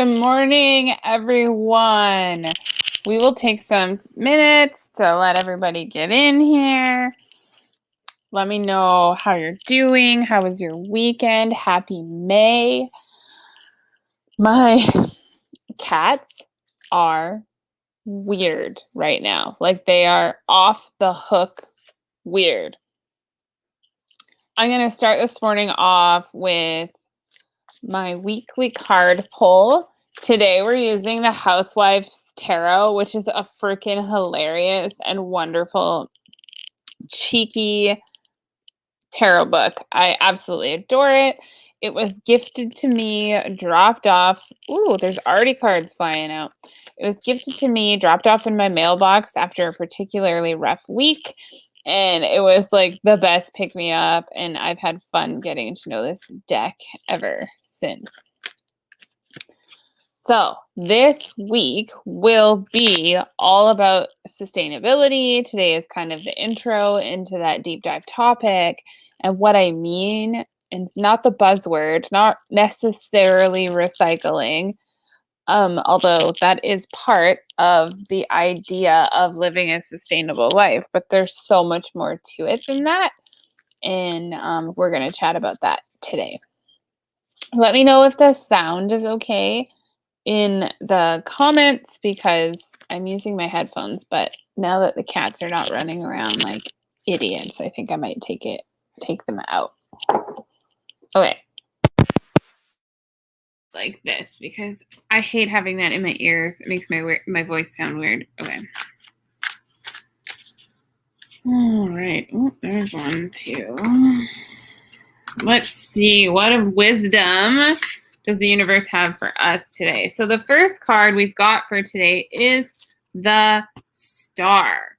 Good morning, everyone. We will take some minutes to let everybody get in here. Let me know how you're doing. How was your weekend? Happy May. My cats are weird right now. Like they are off the hook weird. I'm going to start this morning off with my weekly card pull. Today we're using the Housewives Tarot, which is a freaking hilarious and wonderful, cheeky tarot book. I absolutely adore it. It was gifted to me, dropped off. Ooh, there's already cards flying out. It was gifted to me, dropped off in my mailbox after a particularly rough week. And it was like the best pick me up. And I've had fun getting to know this deck ever since. So this week will be all about sustainability. Today is kind of the intro into that deep dive topic. And what I mean, and not the buzzword, not necessarily recycling, although that is part of the idea of living a sustainable life. But there's so much more to it than that. And we're going to chat about that today. Let me know if the sound is okay in the comments because I'm using my headphones, but now that the cats are not running around like idiots, I think I might take them out. Okay. Like this because I hate having that in my ears. It makes my voice sound weird. Okay. All right. Oh, there's one, too. Let's see. What of wisdom does the universe have for us today? So the first card we've got for today is the Star.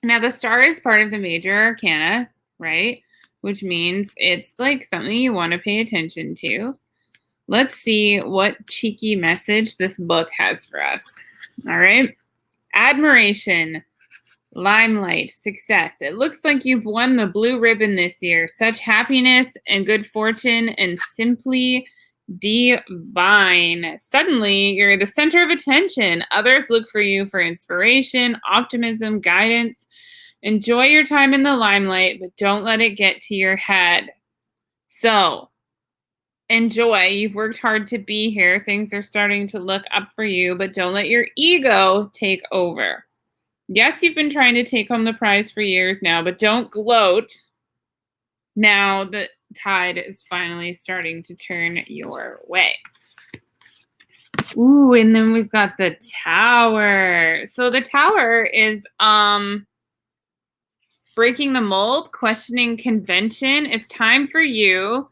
Now, the Star is part of the major arcana, right? Which means it's like something you want to pay attention to. Let's see what cheeky message this book has for us. All right. Admiration, limelight, success. It looks like you've won the blue ribbon this year. Such happiness and good fortune and simply divine. Suddenly, you're the center of attention. Others look for you for inspiration, optimism, guidance. Enjoy your time in the limelight, but don't let it get to your head. So, enjoy. You've worked hard to be here. Things are starting to look up for you, but don't let your ego take over. Yes, you've been trying to take home the prize for years now, but don't gloat. Now the tide is finally starting to turn your way. Ooh, and then we've got the Tower. So the Tower is breaking the mold, questioning convention. It's time for you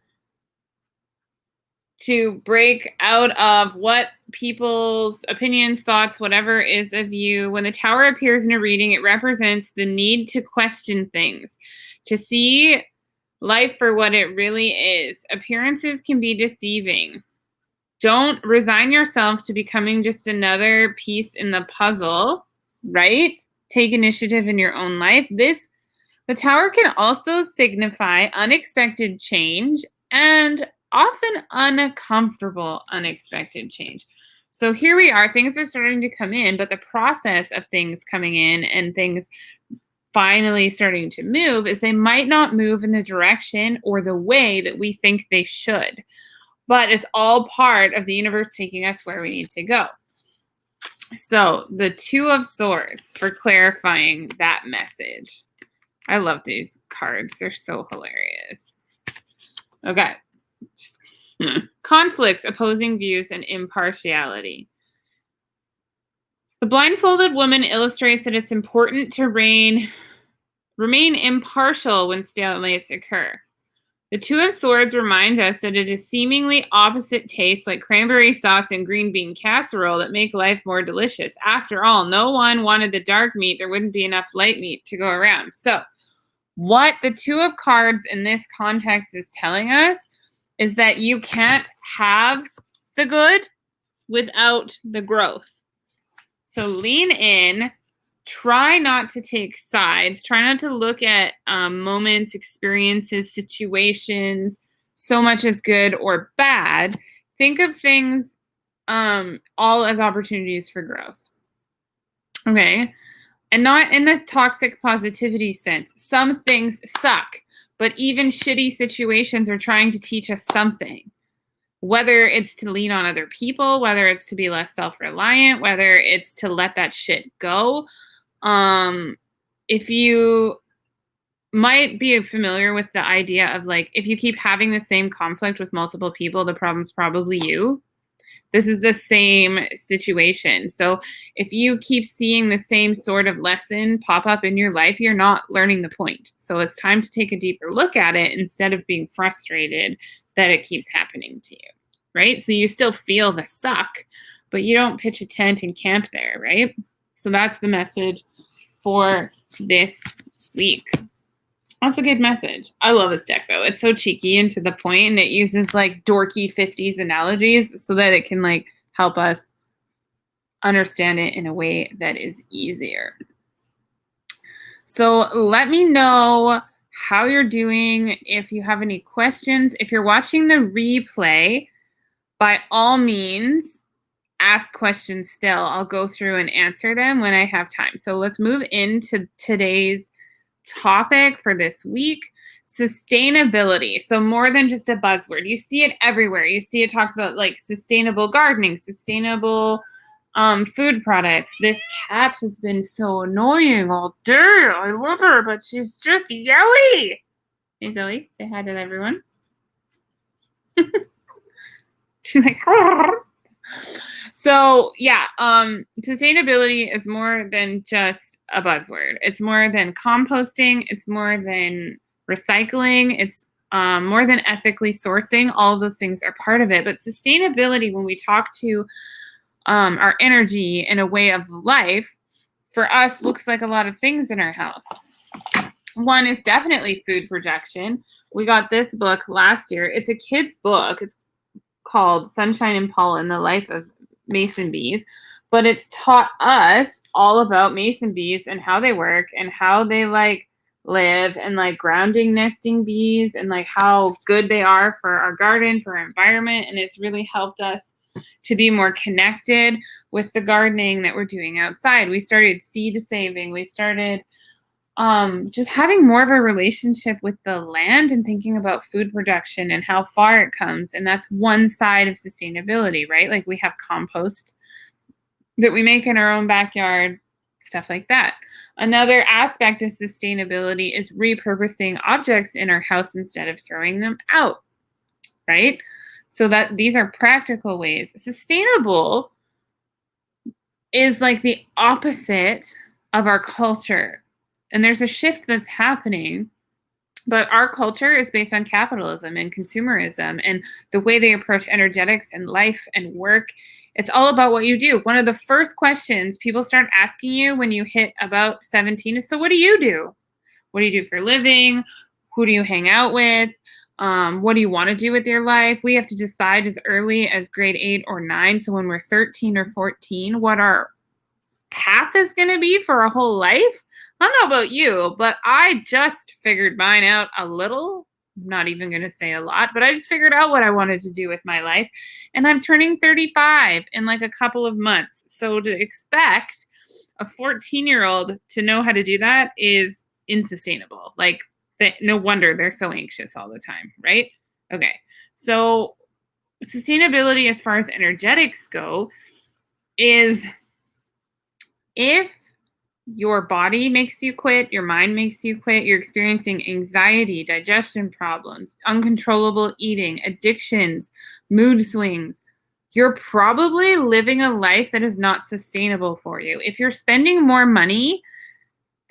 to break out of what people's opinions, thoughts, whatever is of you. When the Tower appears in a reading, it represents the need to question things, to see life for what it really is. Appearances can be deceiving. Don't resign yourself to becoming just another piece in the puzzle, right? Take initiative in your own life. The Tower can also signify unexpected change and often uncomfortable, unexpected change. So here we are, things are starting to come in, but the process of things coming in and things finally starting to move is they might not move in the direction or the way that we think they should. But it's all part of the universe taking us where we need to go. So the Two of Swords for clarifying that message. I love these cards. They're so hilarious. Okay. Conflicts, opposing views, and impartiality. The blindfolded woman illustrates that it's important to remain impartial when stalemates occur. The Two of Swords remind us that it is seemingly opposite tastes like cranberry sauce and green bean casserole that make life more delicious. After all, no one wanted the dark meat. There wouldn't be enough light meat to go around. So what the Two of Cards in this context is telling us is that you can't have the good without the growth. So lean in. Try not to take sides. Try not to look at moments, experiences, situations so much as good or bad. Think of things all as opportunities for growth. Okay. And not in the toxic positivity sense. Some things suck, but even shitty situations are trying to teach us something. Whether it's to lean on other people, whether it's to be less self-reliant, whether it's to let that shit go. If you might be familiar with the idea of like, if you keep having the same conflict with multiple people, the problem's probably you. This is the same situation. So if you keep seeing the same sort of lesson pop up in your life, you're not learning the point. So it's time to take a deeper look at it instead of being frustrated that it keeps happening to you, right? So you still feel the suck, but you don't pitch a tent and camp there, right? So that's the message for this week. That's a good message. I love this deck, though. It's so cheeky and to the point, and it uses like dorky 50s analogies so that it can like help us understand it in a way that is easier. So let me know how you're doing. If you have any questions, if you're watching the replay, by all means, ask questions still. I'll go through and answer them when I have time. So let's move into today's topic for this week, sustainability. So more than just a buzzword. You see it everywhere. You see it talks about like sustainable gardening, sustainable food products. This cat has been so annoying all day. I love her, but she's just yelly. Hey Zoe, say hi to everyone. She's like, so yeah, sustainability is more than just a buzzword. It's more than composting. It's more than recycling. It's more than ethically sourcing. All of those things are part of it. But sustainability, when we talk to our energy and a way of life, for us, looks like a lot of things in our house. One is definitely food production. We got this book last year. It's a kid's book. It's called Sunshine and Pollen, The Life of Mason Bees, but it's taught us all about mason bees and how they work and how they like live and like grounding nesting bees and like how good they are for our garden, for our environment. And it's really helped us to be more connected with the gardening that we're doing outside. We started seed saving. We started just having more of a relationship with the land and thinking about food production and how far it comes. And that's one side of sustainability, right? Like we have compost that we make in our own backyard, stuff like that. Another aspect of sustainability is repurposing objects in our house instead of throwing them out, right? So that these are practical ways. Sustainable is like the opposite of our culture. And there's a shift that's happening, but our culture is based on capitalism and consumerism and the way they approach energetics and life and work. It's all about what you do. One of the first questions people start asking you when you hit about 17 is, so what do you do? What do you do for a living? Who do you hang out with? What do you want to do with your life? We have to decide as early as grade 8 or 9. So when we're 13 or 14, what our path is going to be for a whole life. I don't know about you, but I just figured mine out a little. I'm not even going to say a lot, but I just figured out what I wanted to do with my life. And I'm turning 35 in like a couple of months. So to expect a 14-year-old to know how to do that is insustainable. Like, no wonder they're so anxious all the time, right? Okay. So sustainability as far as energetics go is, if your body makes you quit, your mind makes you quit, you're experiencing anxiety, digestion problems, uncontrollable eating, addictions, mood swings, you're probably living a life that is not sustainable for you. If you're spending more money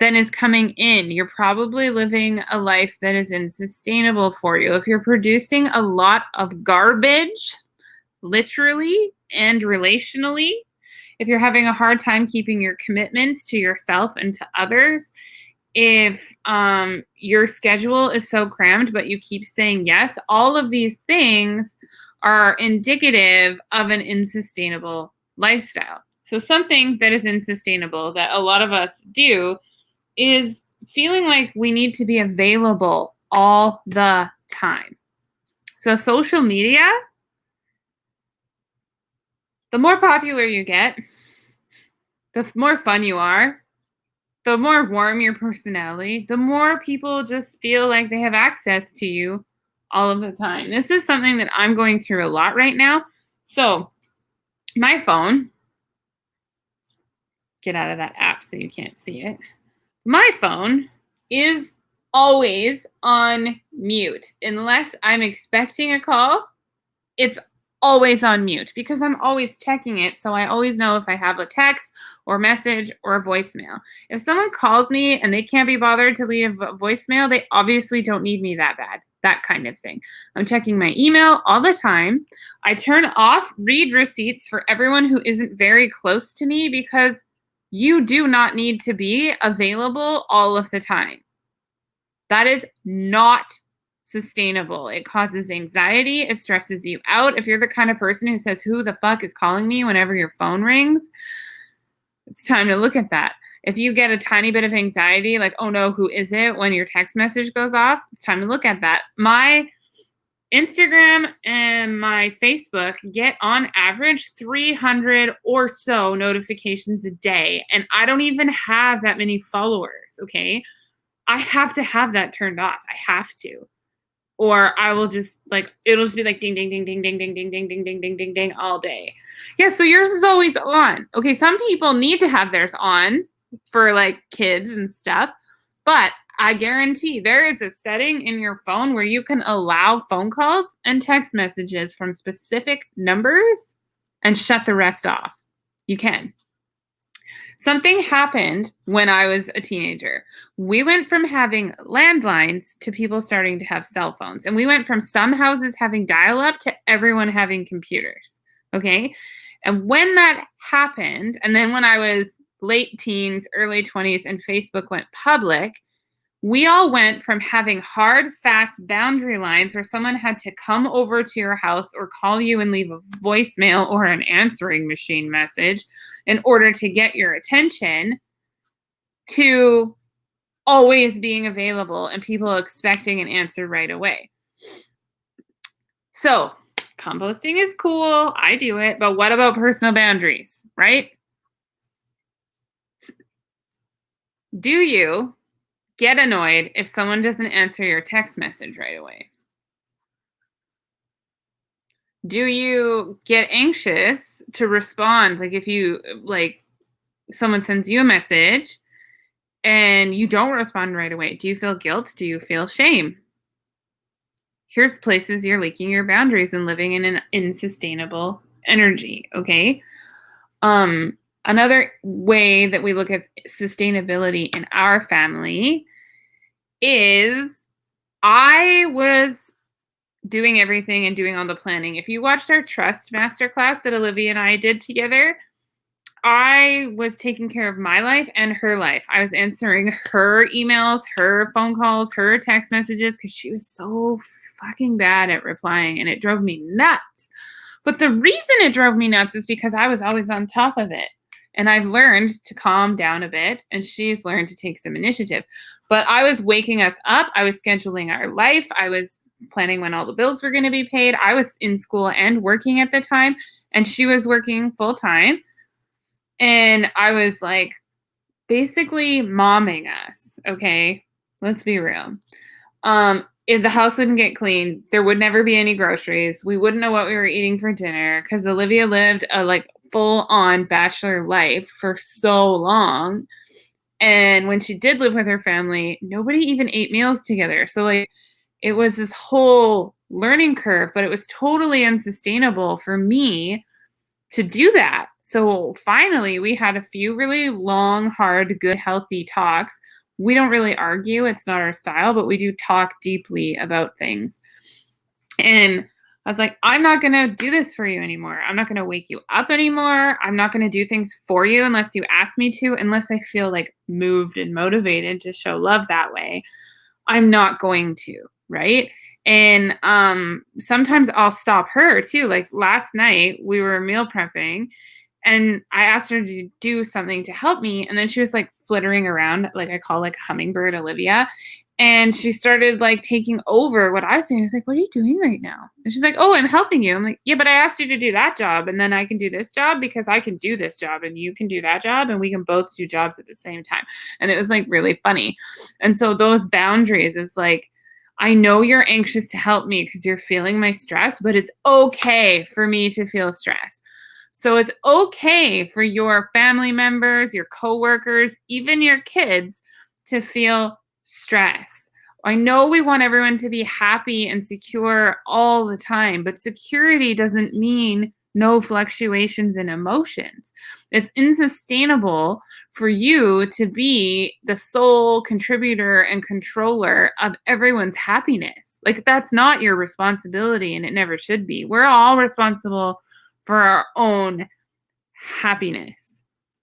than is coming in, you're probably living a life that is unsustainable for you. If you're producing a lot of garbage, literally and relationally, if you're having a hard time keeping your commitments to yourself and to others, if your schedule is so crammed but you keep saying yes, all of these things are indicative of an unsustainable lifestyle. So something that is unsustainable that a lot of us do is feeling like we need to be available all the time. So social media, The more popular you get, the more fun you are, the more warm your personality, the more people just feel like they have access to you all of the time. This is something that I'm going through a lot right now. So my phone, get out of that app so you can't see it. My phone is always on mute. Unless I'm expecting a call, it's always on mute because I'm always checking it. So I always know if I have a text or message or a voicemail. If someone calls me and they can't be bothered to leave a voicemail, they obviously don't need me that bad. That kind of thing. I'm checking my email all the time. I turn off read receipts for everyone who isn't very close to me because you do not need to be available all of the time. That is not sustainable. It causes anxiety. It stresses you out. If you're the kind of person who says, "Who the fuck is calling me?" whenever your phone rings, it's time to look at that. If you get a tiny bit of anxiety, like, "Oh no, who is it?" when your text message goes off, it's time to look at that. My Instagram and my Facebook get on average 300 or so notifications a day, and I don't even have that many followers, okay? I have to have that turned off. I have to. Or I will just it'll just be like ding, ding, ding, ding, ding, ding, ding, ding, ding, ding, ding, ding, ding all day. Yeah, so yours is always on. Okay, some people need to have theirs on for like kids and stuff, but I guarantee there is a setting in your phone where you can allow phone calls and text messages from specific numbers and shut the rest off. You can. Something happened when I was a teenager. We went from having landlines to people starting to have cell phones. And we went from some houses having dial-up to everyone having computers. Okay? And when that happened, and then when I was late teens, early 20s, and Facebook went public, we all went from having hard, fast boundary lines where someone had to come over to your house or call you and leave a voicemail or an answering machine message in order to get your attention to always being available and people expecting an answer right away. So composting is cool. I do it. But what about personal boundaries, right? Do you get annoyed if someone doesn't answer your text message right away? Do you get anxious to respond? Like if you someone sends you a message and you don't respond right away, do you feel guilt? Do you feel shame? Here's places you're leaking your boundaries and living in an unsustainable energy, okay? Another way that we look at sustainability in our family is I was doing everything and doing all the planning. If you watched our trust masterclass that Olivia and I did together, I was taking care of my life and her life. I was answering her emails, her phone calls, her text messages because she was so fucking bad at replying and it drove me nuts. But the reason it drove me nuts is because I was always on top of it. And I've learned to calm down a bit and she's learned to take some initiative. But I was waking us up. I was scheduling our life. I was planning when all the bills were going to be paid. I was in school and working at the time and she was working full time. And I was like basically momming us. Okay. Let's be real. If the house wouldn't get cleaned, there would never be any groceries. We wouldn't know what we were eating for dinner because Olivia lived a full-on bachelor life for so long. And when she did live with her family, nobody even ate meals together. So it was this whole learning curve, but it was totally unsustainable for me to do that. So finally, we had a few really long, hard, good, healthy talks. We don't really argue. It's not our style, but we do talk deeply about things. And I was like, I'm not going to do this for you anymore. I'm not going to wake you up anymore. I'm not going to do things for you unless you ask me to, unless I feel moved and motivated to show love that way. I'm not going to, right? And sometimes I'll stop her too. Like last night, we were meal prepping and I asked her to do something to help me. And then she was flittering around, I call hummingbird Olivia. And she started like taking over what I was doing. I was like, "What are you doing right now?" And she's like, "Oh, I'm helping you." I'm like, "Yeah, but I asked you to do that job, and then I can do this job because I can do this job and you can do that job and we can both do jobs at the same time." And it was like really funny. And so those boundaries is like, I know you're anxious to help me because you're feeling my stress, but it's okay for me to feel stress. So it's okay for your family members, your coworkers, even your kids to feel stress. I know we want everyone to be happy and secure all the time, but security doesn't mean no fluctuations in emotions. It's unsustainable for you to be the sole contributor and controller of everyone's happiness. Like, that's not your responsibility, and it never should be. We're all responsible for our own happiness.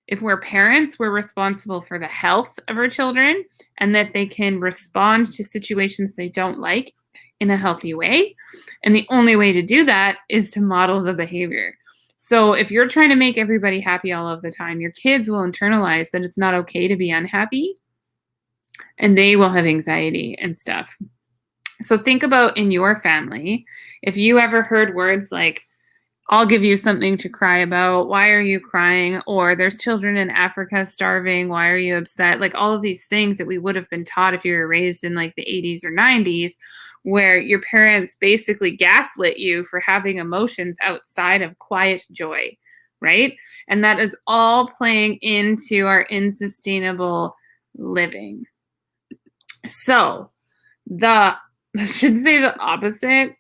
If we're parents, we're responsible for the health of our children and that they can respond to situations they don't like in a healthy way. And the only way to do that is to model the behavior. So if you're trying to make everybody happy all of the time, your kids will internalize that it's not okay to be unhappy and they will have anxiety and stuff. So think about in your family, if you ever heard words like, "I'll give you something to cry about. Why are you crying?" Or "There's children in Africa starving. Why are you upset?" Like all of these things that we would have been taught if you were raised in like the 80s or 90s, where your parents basically gaslit you for having emotions outside of quiet joy, right? And that is all playing into our unsustainable living. So the I should say the opposite.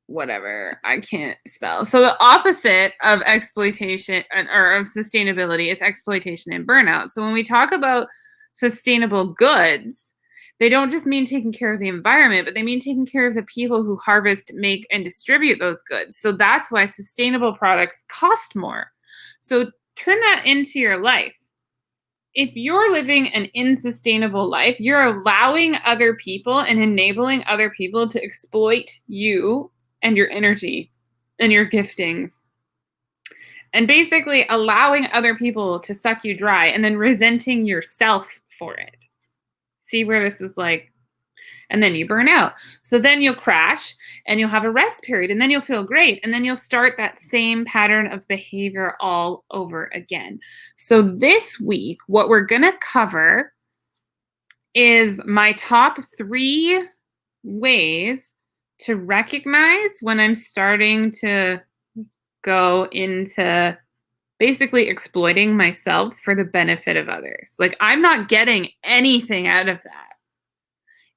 Whatever, I can't spell. So the opposite of exploitation or of sustainability is exploitation and burnout. So when we talk about sustainable goods, they don't just mean taking care of the environment, but they mean taking care of the people who harvest, make, and distribute those goods. So that's why sustainable products cost more. So turn that into your life. If you're living an unsustainable life, you're allowing other people and enabling other people to exploit you and your energy and your giftings. And basically allowing other people to suck you dry and then resenting yourself for it. See where this is like, and then you burn out. So then you'll crash and you'll have a rest period and then you'll feel great. And then you'll start that same pattern of behavior all over again. So this week, what we're going to cover is my top 3 ways to recognize when I'm starting to go into basically exploiting myself for the benefit of others. Like, I'm not getting anything out of that.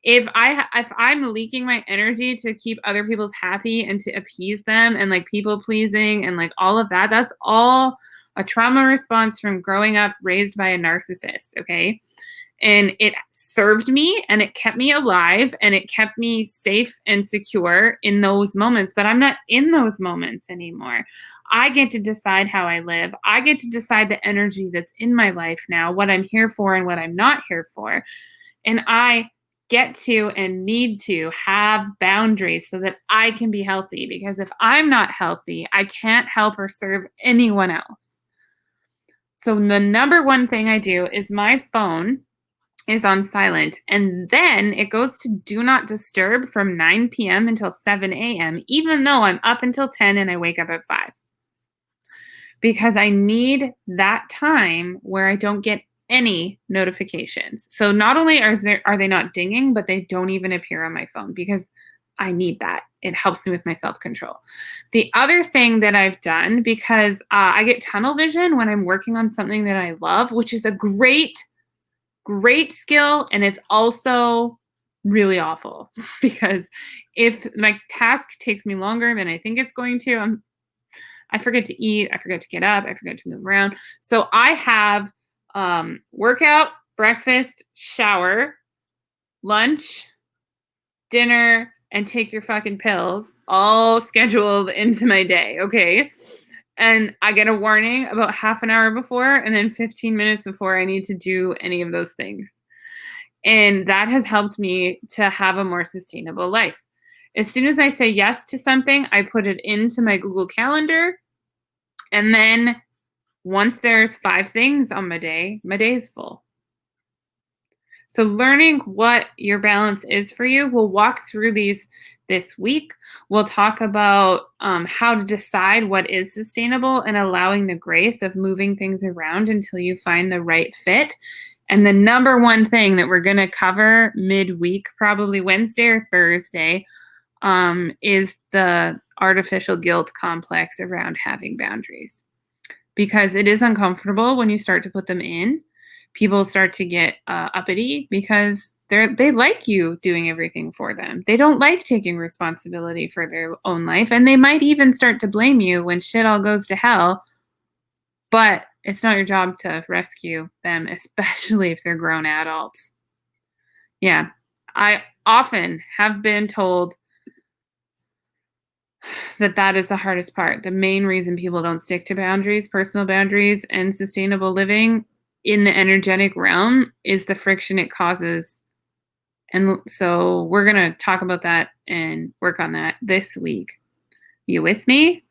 If I'm leaking my energy to keep other people's happy and to appease them and like people pleasing and like all of that, that's all a trauma response from growing up raised by a narcissist, okay? And it served me and it kept me alive and it kept me safe and secure in those moments, but I'm not in those moments anymore. I get to decide how I live. I get to decide the energy that's in my life now, what I'm here for and what I'm not here for. And I get to and need to have boundaries so that I can be healthy, because if I'm not healthy, I can't help or serve anyone else. So the number one thing I do is my phone is on silent, and then it goes to do not disturb from 9 p.m. until 7 a.m., even though I'm up until 10 and I wake up at 5. Because I need that time where I don't get any notifications. So not only are they not dinging, but they don't even appear on my phone because I need that. It helps me with my self-control. The other thing that I've done, because I get tunnel vision when I'm working on something that I love, which is a great skill, and it's also really awful because if my task takes me longer than I think it's going to, I forget to eat, I forget to get up, I forget to move around. So I have workout, breakfast, shower, lunch, dinner, and take your fucking pills all scheduled into my day, okay? And I get a warning about half an hour before and then 15 minutes before I need to do any of those things. And that has helped me to have a more sustainable life. As soon as I say yes to something, I put it into my Google Calendar. And then once there's 5 things on my day is full. So learning what your balance is for you, we'll walk through these this week. We'll talk about how to decide what is sustainable and allowing the grace of moving things around until you find the right fit. And the number one thing that we're going to cover midweek, probably Wednesday or Thursday, is the artificial guilt complex around having boundaries, because it is uncomfortable when you start to put them in. People start to get uppity because they like you doing everything for them. They don't like taking responsibility for their own life, and they might even start to blame you when shit all goes to hell. But it's not your job to rescue them, especially if they're grown adults. Yeah, I often have been told that is the hardest part. The main reason people don't stick to boundaries, personal boundaries, and sustainable living in the energetic realm is the friction it causes. And so we're going to talk about that and work on that this week. You with me?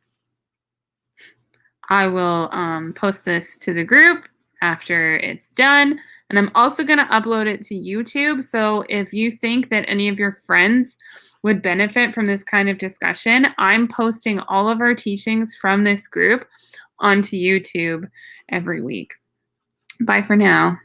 I will post this to the group after it's done. And I'm also going to upload it to YouTube. So if you think that any of your friends would benefit from this kind of discussion, I'm posting all of our teachings from this group onto YouTube every week. Bye for now.